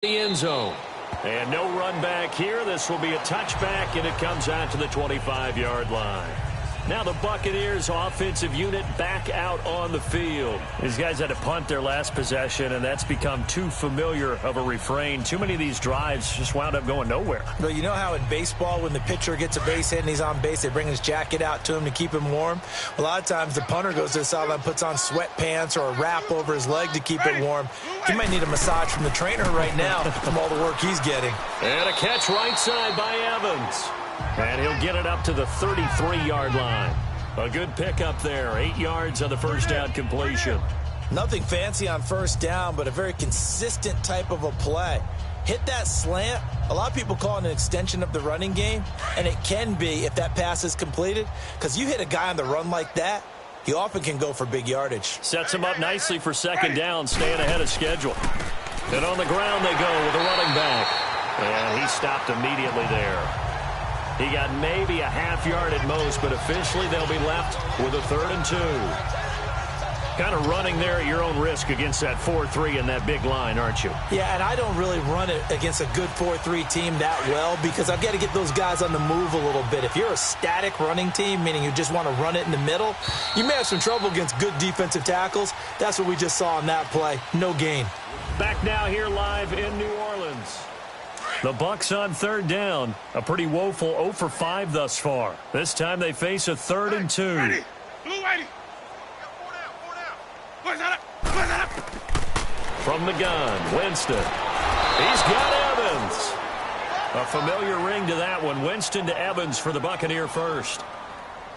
The end zone. And no run back here. This will be a touchback, and it comes out to the 25-yard line. Now the Buccaneers offensive unit back out on the field. These guys had to punt their last possession, and that's become too familiar of a refrain. Too many of these drives just wound up going nowhere. Well, you know how in baseball when the pitcher gets a base hit and he's on base, they bring his jacket out to him to keep him warm? A lot of times the punter goes to the sideline, puts on sweatpants or a wrap over his leg to keep it warm. He might need a massage from the trainer right now from all the work he's getting. And a catch right side by Evans. And he'll get it up to the 33-yard line. A good pickup there. 8 yards on the first down completion. Nothing fancy on first down, but a very consistent type of a play. Hit that slant. A lot of people call it an extension of the running game, and it can be if that pass is completed, because you hit a guy on the run like that, he often can go for big yardage. Sets him up nicely for second down, staying ahead of schedule. And on the ground they go with a running back. And he stopped immediately there. He got maybe a half yard at most, but officially they'll be left with a 3rd and 2. Kind of running there at your own risk against that 4-3 and that big line, aren't you? Yeah, and I don't really run it against a good 4-3 team that well because I've got to get those guys on the move a little bit. If you're a static running team, meaning you just want to run it in the middle, you may have some trouble against good defensive tackles. That's what we just saw on that play. No gain. Back now here live in New Orleans. The Bucs on 3rd down. A pretty woeful 0 for 5 thus far. This time they face a 3rd and 2. Ready. Blue 80. From the gun, Winston. He's got Evans. A familiar ring to that one. Winston to Evans for the Buccaneer first.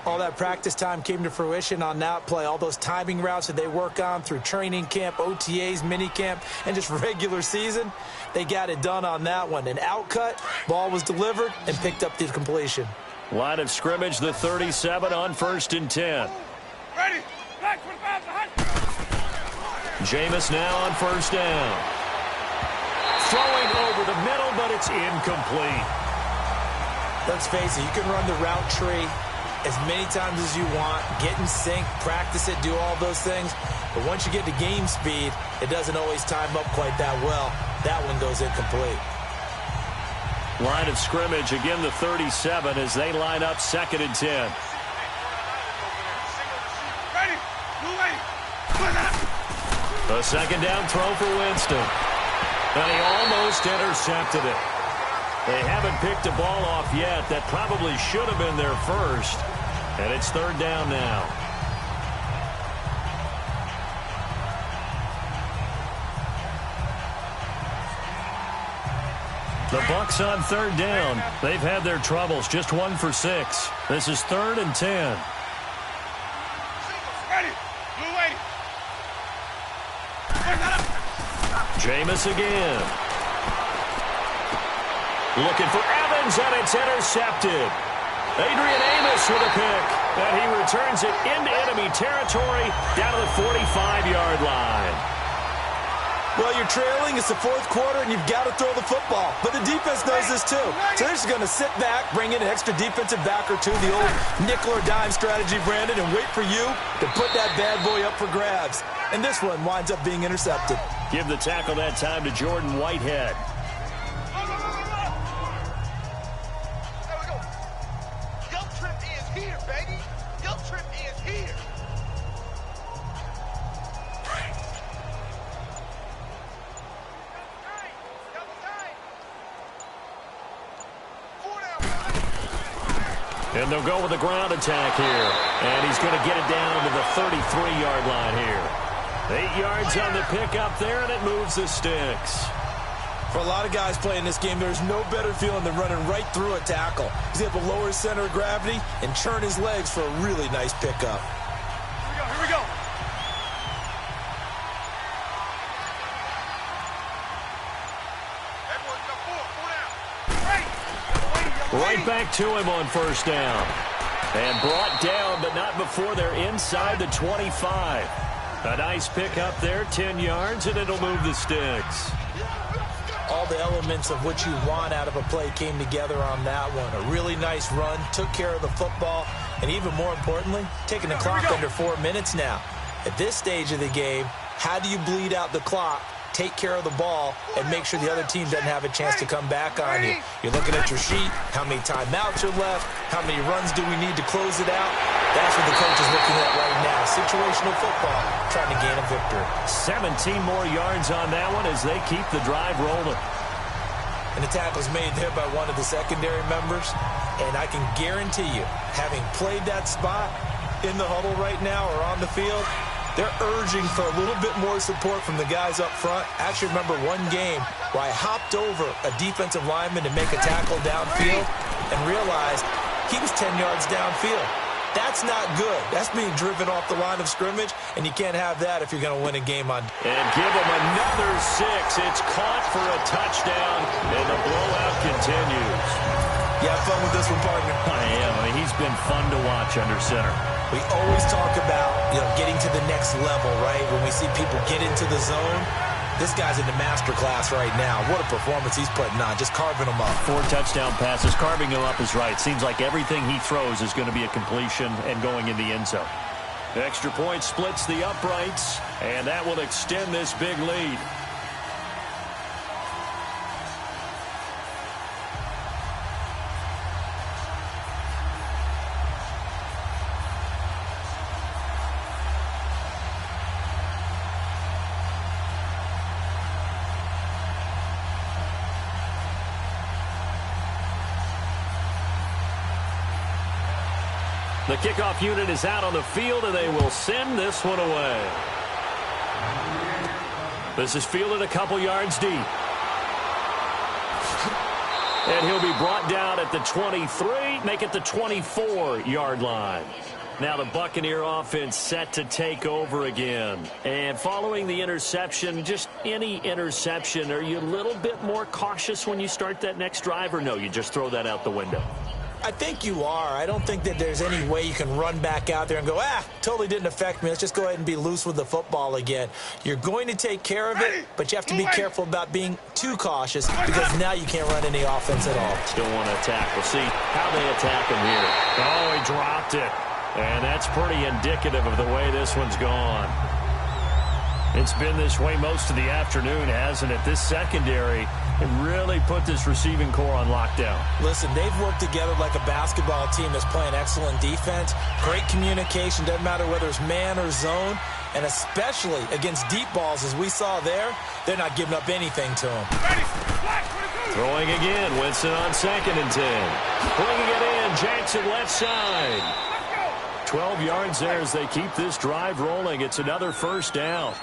All that practice time came to fruition on that play. All those timing routes that they work on through training camp, OTAs, minicamp, and just regular season, they got it done on that one. An outcut, ball was delivered, and picked up the completion. Line of scrimmage, the 37 on 1st and 10. Ready. Back 25 behind. Jameis now on 1st down. Throwing over the middle, but it's incomplete. Let's face it, you can run the route tree as many times as you want, get in sync, practice it, do all those things. But once you get to game speed, it doesn't always time up quite that well. That one goes incomplete. Line of scrimmage, again the 37 as they line up 2nd and 10. Ready. Blue 80. A 2nd down throw for Winston. And he almost intercepted it. They haven't picked a ball off yet. That probably should have been their first. And it's 3rd down now. The Bucs on 3rd down. They've had their troubles. Just 1 for 6. This is 3rd and 10. Ready. Blue 80. Jameis again. Looking for Evans, and it's intercepted. Adrian Amos with a pick, and he returns it into enemy territory down to the 45-yard line. Well, you're trailing. It's the 4th quarter, and you've got to throw the football. But the defense knows this, too. So they're just going to sit back, bring in an extra defensive back or two, the old nickel or dime strategy, Brandon, and wait for you to put that bad boy up for grabs. And this one winds up being intercepted. Give the tackle that time to Jordan Whitehead. And they'll go with a ground attack here. And he's going to get it down to the 33-yard line here. 8 yards on the pickup there, and it moves the sticks. For a lot of guys playing this game, there's no better feeling than running right through a tackle. He's able to lower his center of gravity and churn his legs for a really nice pickup. Here we go. Right back to him on 1st down. And brought down, but not before they're inside the 25. A nice pickup there, 10 yards, and it'll move the sticks. All the elements of what you want out of a play came together on that one. A really nice run, took care of the football, and even more importantly, taking the clock under 4 minutes now. At this stage of the game, how do you bleed out the clock take care of the ball and make sure the other team doesn't have a chance to come back on you. You're looking at your sheet, how many timeouts are left, how many runs do we need to close it out. That's what the coach is looking at right now. Situational football, trying to gain a victory. 17 more yards on that one as they keep the drive rolling. And the tackle's made there by one of the secondary members. And I can guarantee you, having played that spot in the huddle right now or on the field, they're urging for a little bit more support from the guys up front. I actually remember one game where I hopped over a defensive lineman to make a tackle downfield and realized he was 10 yards downfield. That's not good. That's being driven off the line of scrimmage, and you can't have that if you're going to win a game on. And give him another 6. It's caught for a touchdown, and the blowout continues. You have fun with this one, partner? I am. I mean, he's been fun to watch under center. We always talk about, getting to the next level, right? When we see people get into the zone, this guy's in the master class right now. What a performance he's putting on, just carving them up. 4 touchdown passes. Carving him up is right. Seems like everything he throws is going to be a completion and going in the end zone. The extra point splits the uprights, and that will extend this big lead. The kickoff unit is out on the field, and they will send this one away. This is fielded a couple yards deep. And he'll be brought down at the 23, make it the 24-yard line. Now the Buccaneer offense set to take over again. And following the interception, just any interception, are you a little bit more cautious when you start that next drive, or no, you just throw that out the window? I think you are. I don't think that there's any way you can run back out there and go, totally didn't affect me. Let's just go ahead and be loose with the football again. You're going to take care of it, but you have to be careful about being too cautious because now you can't run any offense at all. Still want to attack. We'll see how they attack him here. Oh, he dropped it. And that's pretty indicative of the way this one's gone. It's been this way most of the afternoon, hasn't it? This secondary really put this receiving core on lockdown. Listen, they've worked together like a basketball team that's playing excellent defense. Great communication, doesn't matter whether it's man or zone. And especially against deep balls, as we saw there, they're not giving up anything to them. Throwing again, Winston on 2nd and 10. Bringing it in, Jackson left side. 12 yards there as they keep this drive rolling. It's another first down.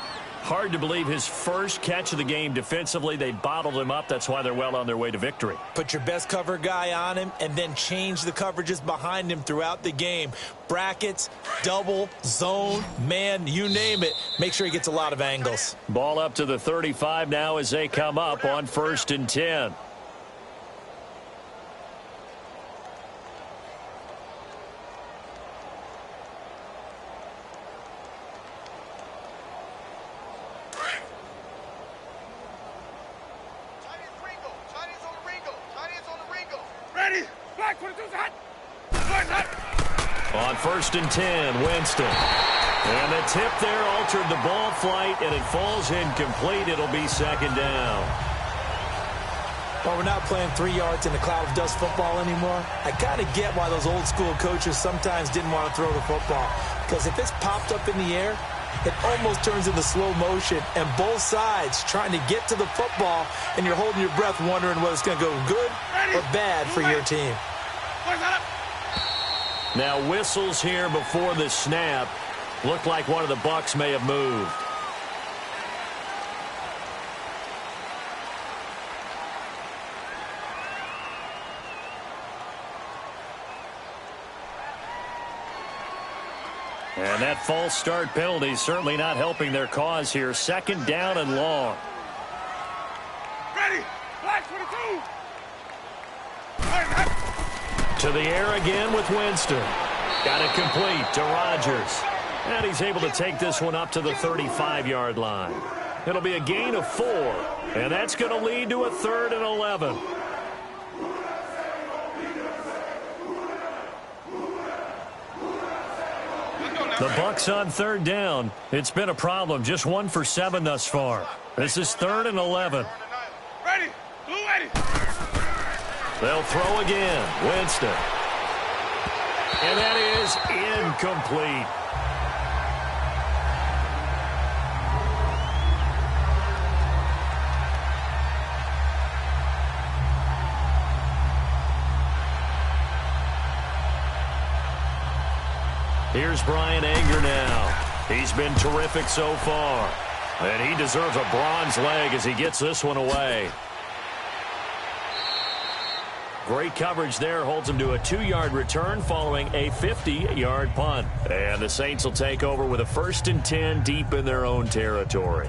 Hard to believe his first catch of the game defensively. They bottled him up. That's why they're well on their way to victory. Put your best cover guy on him and then change the coverages behind him throughout the game. Brackets, double, zone, man, you name it. Make sure he gets a lot of angles. Ball up to the 35 now as they come up on 1st and 10. On 1st and 10, Winston. And the tip there altered the ball flight, and it falls incomplete. It'll be 2nd down. Well, we're not playing 3 yards in a cloud of dust football anymore. I kind of get why those old school coaches sometimes didn't want to throw the football. Because if it's popped up in the air, it almost turns into slow motion, and both sides trying to get to the football, and you're holding your breath wondering whether it's going to go good or bad for your team. Now whistles here before the snap. Looked like one of the Bucs may have moved. And that false start penalty certainly not helping their cause here. 2nd down and long. Ready. Black 22. To the air again with Winston. Got it complete to Rodgers. And he's able to take this one up to the 35-yard line. It'll be a gain of 4. And that's going to lead to a 3rd and 11. Let's go now. The Bucs on 3rd down. It's been a problem. Just 1 for 7 thus far. This is 3rd and 11. Ready. Blue ready. They'll throw again. Winston. And that is incomplete. Here's Brian Anger now. He's been terrific so far. And he deserves a bronze leg as he gets this one away. Great coverage there. Holds him to a 2-yard return following a 50-yard punt. And the Saints will take over with a 1st and 10 deep in their own territory.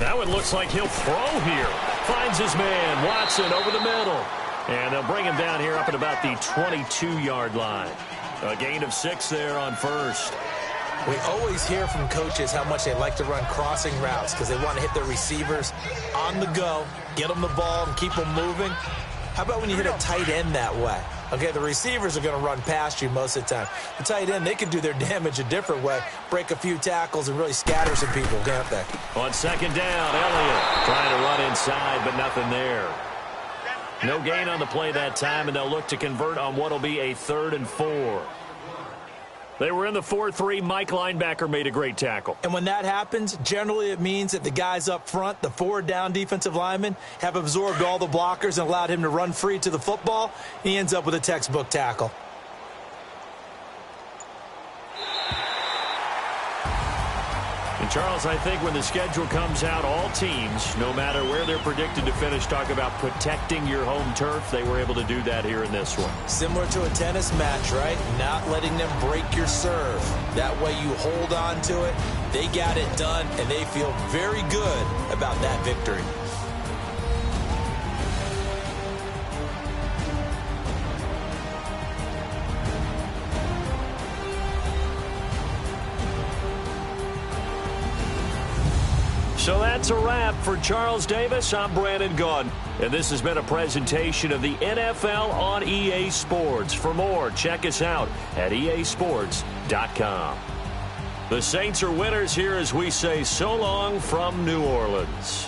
Now it looks like he'll throw here. Finds his man, Watson, over the middle. And they'll bring him down here up at about the 22-yard line. A gain of 6 there on 1st. We always hear from coaches how much they like to run crossing routes because they want to hit their receivers on the go, get them the ball, and keep them moving. How about when you hit a tight end that way? Okay, the receivers are going to run past you most of the time. The tight end, they can do their damage a different way, break a few tackles and really scatter some people, can't they? On 2nd down, Elliott trying to run inside, but nothing there. No gain on the play that time, and they'll look to convert on what will be a 3rd and 4. They were in the 4-3. Mike linebacker made a great tackle. And when that happens, generally it means that the guys up front, the 4-down defensive linemen, have absorbed all the blockers and allowed him to run free to the football. He ends up with a textbook tackle. And Charles, I think when the schedule comes out, all teams, no matter where they're predicted to finish, talk about protecting your home turf. They were able to do that here in this one. Similar to a tennis match, right? Not letting them break your serve. That way you hold on to it. They got it done, and they feel very good about that victory. So that's a wrap for Charles Davis. I'm Brandon Gaudin, and this has been a presentation of the NFL on EA Sports. For more, check us out at easports.com. The Saints are winners here as we say so long from New Orleans.